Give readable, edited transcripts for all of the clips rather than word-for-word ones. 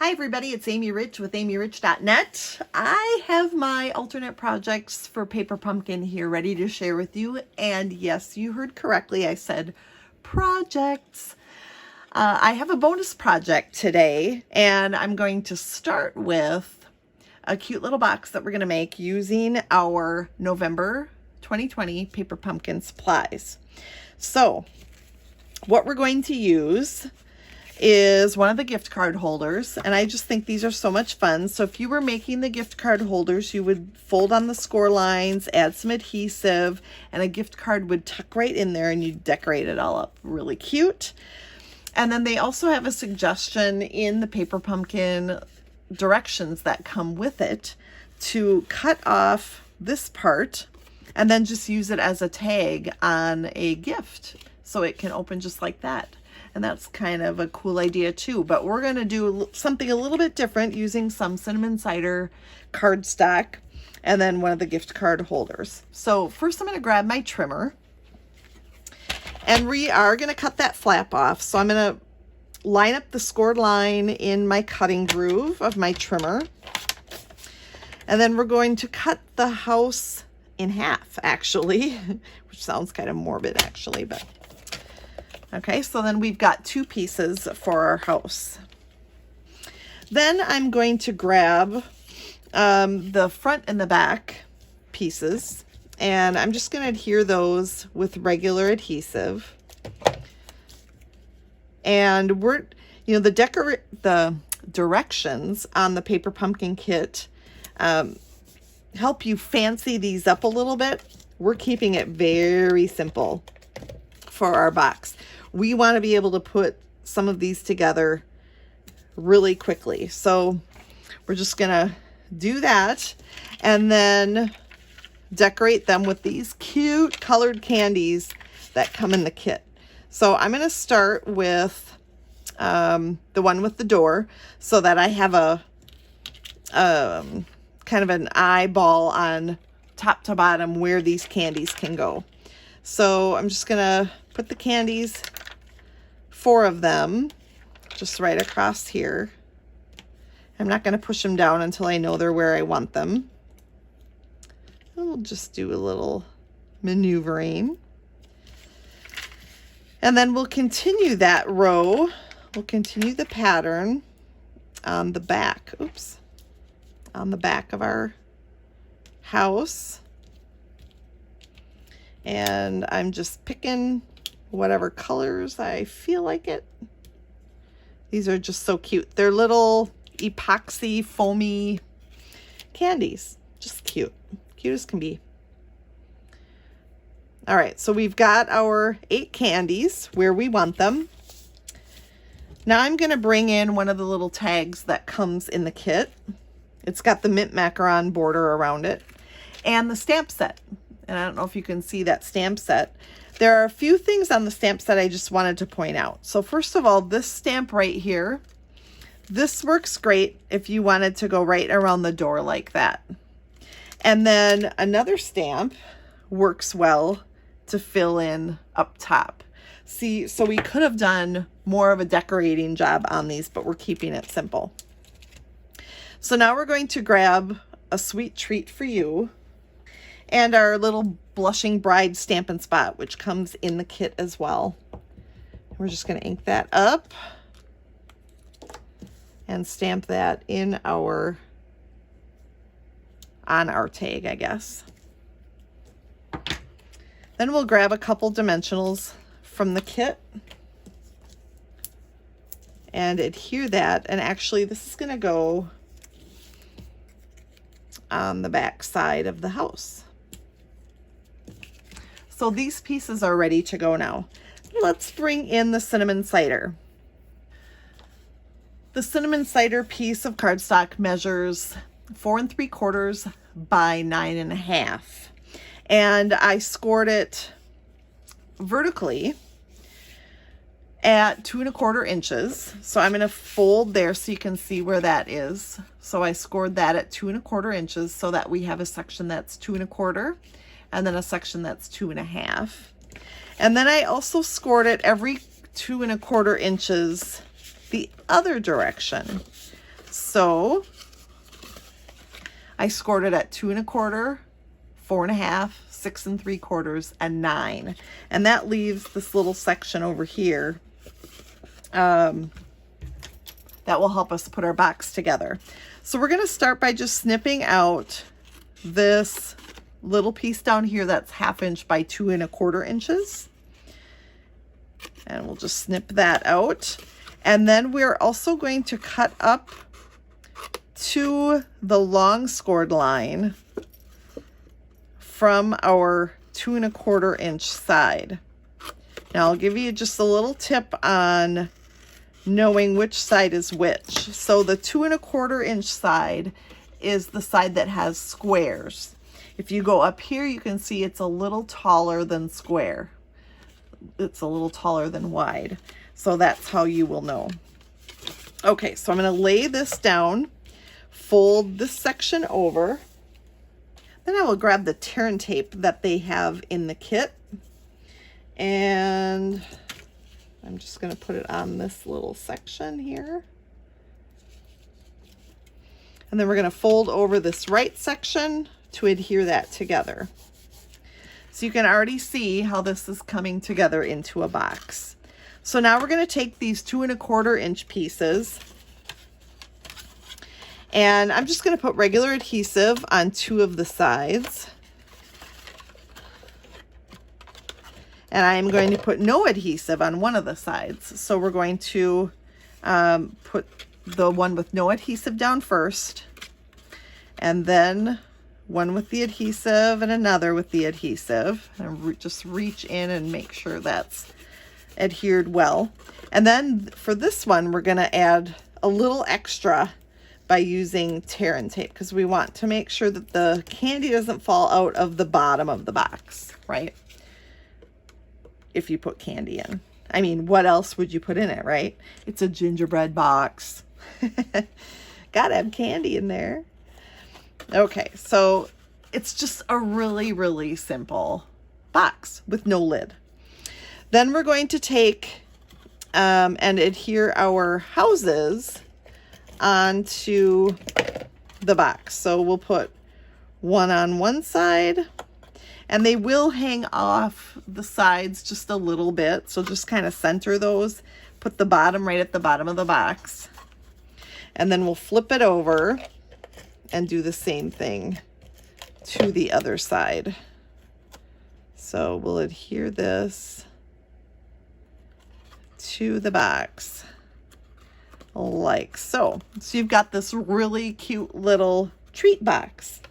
Hi everybody, it's Amy Rich with amyrich.net. I have my alternate projects for Paper Pumpkin here ready to share with you. And yes, you heard correctly, I said projects. I have a bonus project today, and I'm going to start with a cute little box that we're going to make using our November 2020 Paper Pumpkin supplies. So what we're going to use is one of the gift card holders, and I just think these are so much fun. So if you were making the gift card holders, you would fold on the score lines, add some adhesive, and a gift card would tuck right in there, and you decorate it all up really cute. And then they also have a suggestion in the Paper Pumpkin directions that come with it to cut off this part and then just use it as a tag on a gift so it can open just like that. And that's kind of a cool idea too. But we're going to do something a little bit different using some cinnamon cider cardstock and then one of the gift card holders. So first I'm going to grab my trimmer. And we are going to cut that flap off. So I'm going to line up the scored line in my cutting groove of my trimmer. And then we're going to cut the house in half, actually, which sounds kind of morbid, actually, but okay, so then we've got two pieces for our house. Then I'm going to grab the front and the back pieces, and I'm just going to adhere those with regular adhesive. And we're, the directions on the Paper Pumpkin kit help you fancy these up a little bit. We're keeping it very simple for our box. We want to be able to put some of these together really quickly. So we're just going to do that and then decorate them with these cute colored candies that come in the kit. So I'm going to start with the one with the door so that I have a kind of an eyeball on top to bottom where these candies can go. So I'm just going to put the candies, 4 of them, just right across here. I'm not going to push them down until I know they're where I want them. We'll just do a little maneuvering. And then we'll continue that row. We'll continue the pattern on the back. Oops. On the back of our house. And I'm just picking whatever colors I feel like it. These are just so cute. They're little epoxy foamy candies. Just cute. Cute as can be. All right, so we've got our 8 candies where we want them. Now I'm going to bring in one of the little tags that comes in the kit. It's got the mint macaron border around it and the stamp set. And I don't know if you can see that stamp set. There are a few things on the stamp set I just wanted to point out. So first of all, this stamp right here, this works great if you wanted to go right around the door like that. And then another stamp works well to fill in up top. See, so we could have done more of a decorating job on these, but we're keeping it simple. So now we're going to grab a sweet treat for you and our little blushing bride Stampin' Spot, which comes in the kit as well. We're just going to ink that up and stamp that in on our tag, I guess. Then we'll grab a couple dimensionals from the kit and adhere that. And actually, this is going to go on the back side of the house. So these pieces are ready to go now. Let's bring in the cinnamon cider. The cinnamon cider piece of cardstock measures 4 3/4 by 9.5. And I scored it vertically at 2 1/4 inches. So I'm going to fold there so you can see where that is. So I scored that at 2 1/4 inches so that we have a section that's 2 1/4 and then a section that's 2 1/2. And then I also scored it every 2 1/4 inches the other direction. So I scored it at 2 1/4, 4 1/2, 6 3/4, and 9. And that leaves this little section over here that will help us put our box together. So we're going to start by just snipping out this little piece down here that's 1/2 inch by 2 1/4 inches. And we'll just snip that out. And then we're also going to cut up to the long scored line from our 2 1/4 inch side. Now I'll give you just a little tip on knowing which side is which. So the 2 1/4 inch side is the side that has squares. If you go up here, you can see it's a little taller than square. It's a little taller than wide. So that's how you will know. Okay, so I'm going to lay this down, fold this section over. Then I will grab the tear and tape that they have in the kit. And I'm just going to put it on this little section here. And then we're going to fold over this right section to adhere that together. So you can already see how this is coming together into a box. So now we're going to take these 2 1/4 inch pieces, and I'm just going to put regular adhesive on 2 of the sides. And I'm going to put no adhesive on 1 of the sides. So we're going to put the one with no adhesive down first, and then one with the adhesive and another with the adhesive. And just reach in and make sure that's adhered well. And then for this one, we're going to add a little extra by using tear and tape, because we want to make sure that the candy doesn't fall out of the bottom of the box, right? If you put candy in. I mean, what else would you put in it, right? It's a gingerbread box. Gotta have candy in there. Okay, so it's just a really, really simple box with no lid. Then we're going to take and adhere our houses onto the box. So we'll put one on one side, and they will hang off the sides just a little bit. So just kind of center those, put the bottom right at the bottom of the box, and then we'll flip it over and do the same thing to the other side. So we'll adhere this to the box like so. So you've got this really cute little treat box.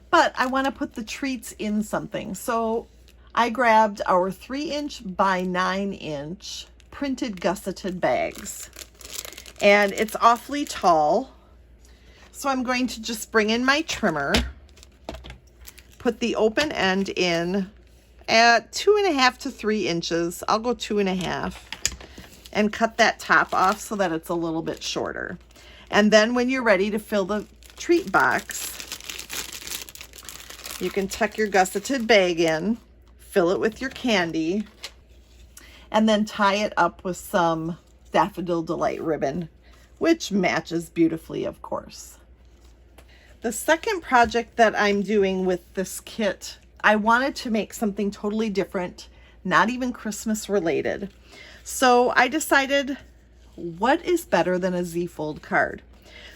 But I want to put the treats in something. So I grabbed our 3-inch by 9-inch printed gusseted bags. And it's awfully tall. So I'm going to just bring in my trimmer, put the open end in at 2.5 to 3 inches. I'll go 2.5, and cut that top off so that it's a little bit shorter. And then when you're ready to fill the treat box, you can tuck your gusseted bag in, fill it with your candy, and then tie it up with some Daffodil Delight ribbon, which matches beautifully, of course. The second project that I'm doing with this kit, I wanted to make something totally different, not even Christmas related. So I decided, what is better than a Z-fold card?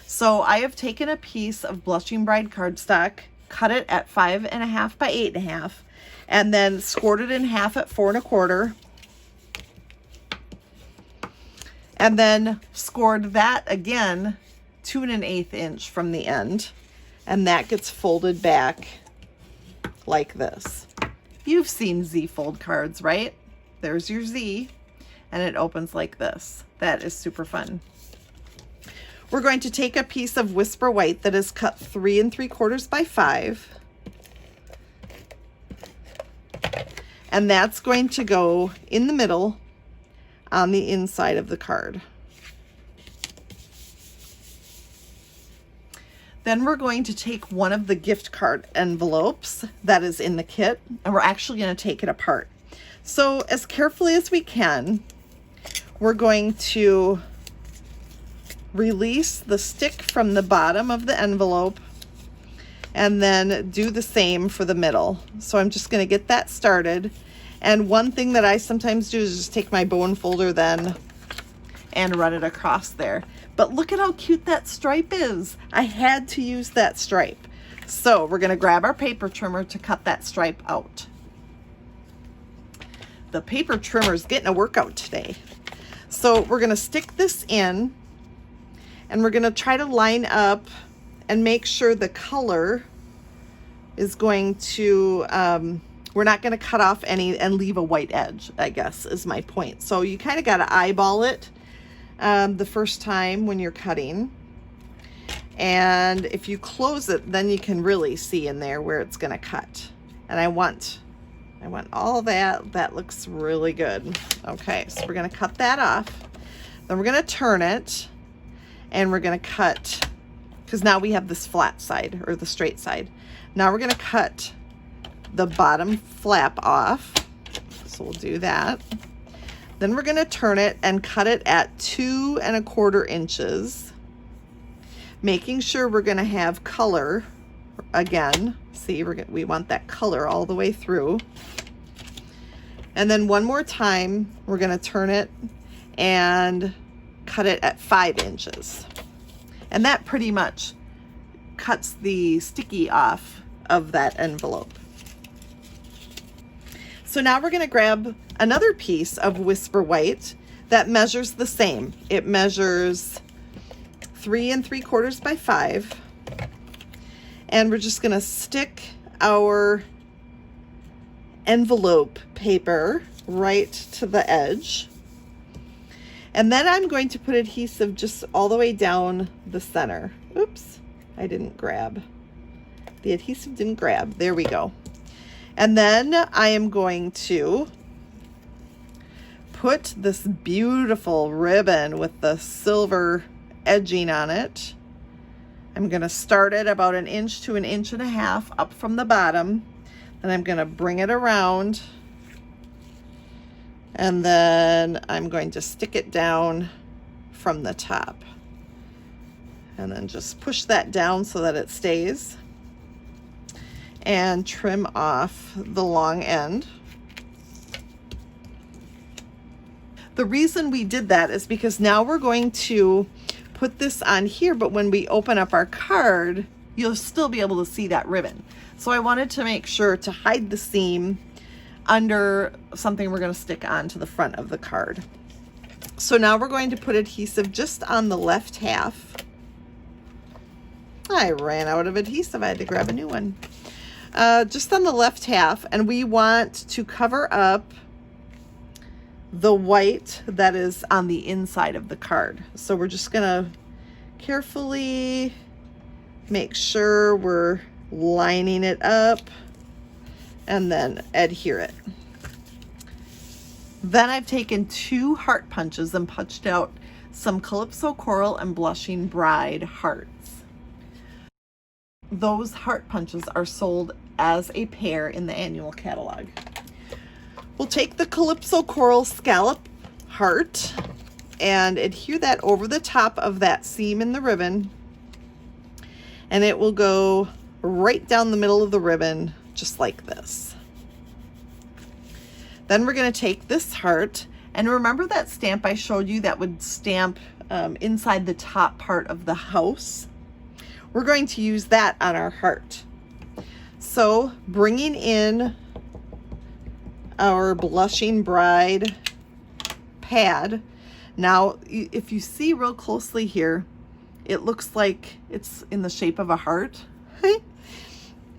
So I have taken a piece of Blushing Bride cardstock, cut it at 5.5 by 8.5, and then scored it in half at 4 1/4. And then scored that again 2 1/8 inch from the end. And that gets folded back like this. You've seen Z-fold cards, right? There's your Z, and it opens like this. That is super fun. We're going to take a piece of Whisper White that is cut 3 3/4 by 5. And that's going to go in the middle on the inside of the card. Then we're going to take one of the gift card envelopes that is in the kit, and we're actually going to take it apart. So as carefully as we can, we're going to release the stick from the bottom of the envelope and then do the same for the middle. So I'm just going to get that started. And one thing that I sometimes do is just take my bone folder then and run it across there. But look at how cute that stripe is. I had to use that stripe. So we're going to grab our paper trimmer to cut that stripe out. The paper trimmer is getting a workout today. So we're going to stick this in and we're going to try to line up and make sure the color is going to, we're not going to cut off any and leave a white edge, I guess is my point. So you kind of got to eyeball it the first time when you're cutting. And if you close it, then you can really see in there where it's going to cut. And I want all that. That looks really good. Okay, so we're going to cut that off. Then we're going to turn it and we're going to cut, because now we have this flat side or the straight side. Now we're going to cut the bottom flap off. So we'll do that. Then we're going to turn it and cut it at 2 1/4 inches, making sure we're going to have color again. See, we want that color all the way through. And then one more time, we're going to turn it and cut it at 5 inches. And that pretty much cuts the sticky off of that envelope. So now we're going to grab another piece of Whisper White that measures the same. It measures 3 3/4 by 5. And we're just going to stick our envelope paper right to the edge. And then I'm going to put adhesive just all the way down the center. Oops, I didn't grab. The adhesive didn't grab. There we go. And then I am going to put this beautiful ribbon with the silver edging on it. I'm going to start it about 1 inch to 1.5 inches up from the bottom. Then I'm going to bring it around. And then I'm going to stick it down from the top. And then just push that down so that it stays. And trim off the long end. The reason we did that is because now we're going to put this on here, but when we open up our card, you'll still be able to see that ribbon. So I wanted to make sure to hide the seam under something we're going to stick onto the front of the card. So now we're going to put adhesive just on the left half. I ran out of adhesive. I had to grab a new one. Just on the left half, and we want to cover up the white that is on the inside of the card. So we're just going to carefully make sure we're lining it up and then adhere it. Then I've taken 2 heart punches and punched out some Calypso Coral and Blushing Bride hearts. Those heart punches are sold as a pair in the annual catalog. We'll take the Calypso Coral scallop heart and adhere that over the top of that seam in the ribbon, and it will go right down the middle of the ribbon just like this. Then we're going to take this heart, and remember that stamp I showed you that would stamp inside the top part of the house? We're going to use that on our heart. So bringing in our Blushing Bride pad. Now, if you see real closely here, it looks like it's in the shape of a heart.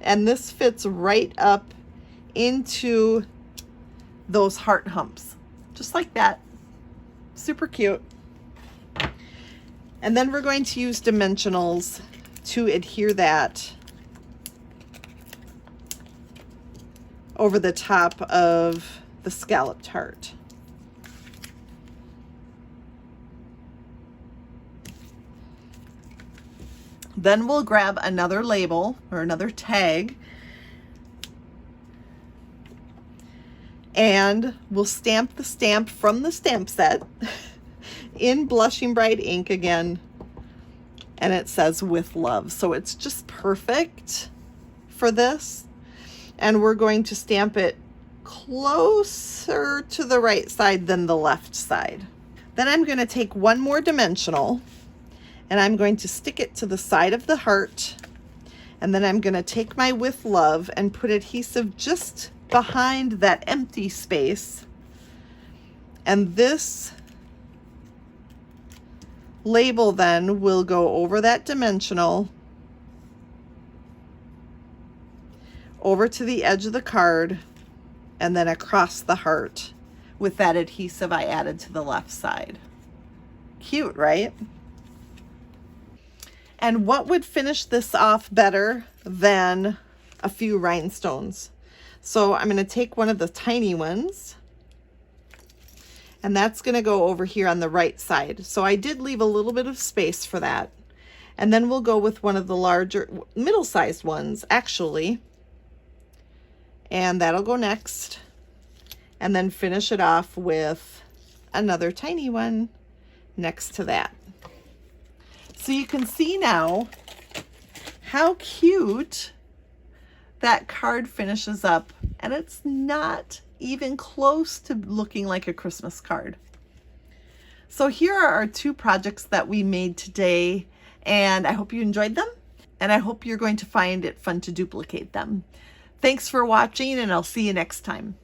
And this fits right up into those heart humps, just like that. Super cute. And then we're going to use dimensionals to adhere that over the top of the scalloped heart. Then we'll grab another label or another tag, and we'll stamp the stamp from the stamp set in Blushing Bride ink again and it says with love. So it's just perfect for this. And we're going to stamp it closer to the right side than the left side. Then I'm going to take one more dimensional and I'm going to stick it to the side of the heart. And then I'm going to take my with love and put adhesive just behind that empty space. And this label then will go over that dimensional, over to the edge of the card, and then across the heart with that adhesive I added to the left side. Cute, right? And what would finish this off better than a few rhinestones? So I'm going to take one of the tiny ones, and that's going to go over here on the right side. So I did leave a little bit of space for that. And then we'll go with one of the larger, middle-sized ones, actually. And that'll go next. And then finish it off with another tiny one next to that. So you can see now how cute that card finishes up, and it's not even close to looking like a Christmas card. So here are our two projects that we made today, and I hope you enjoyed them, and I hope you're going to find it fun to duplicate them. Thanks for watching, and I'll see you next time.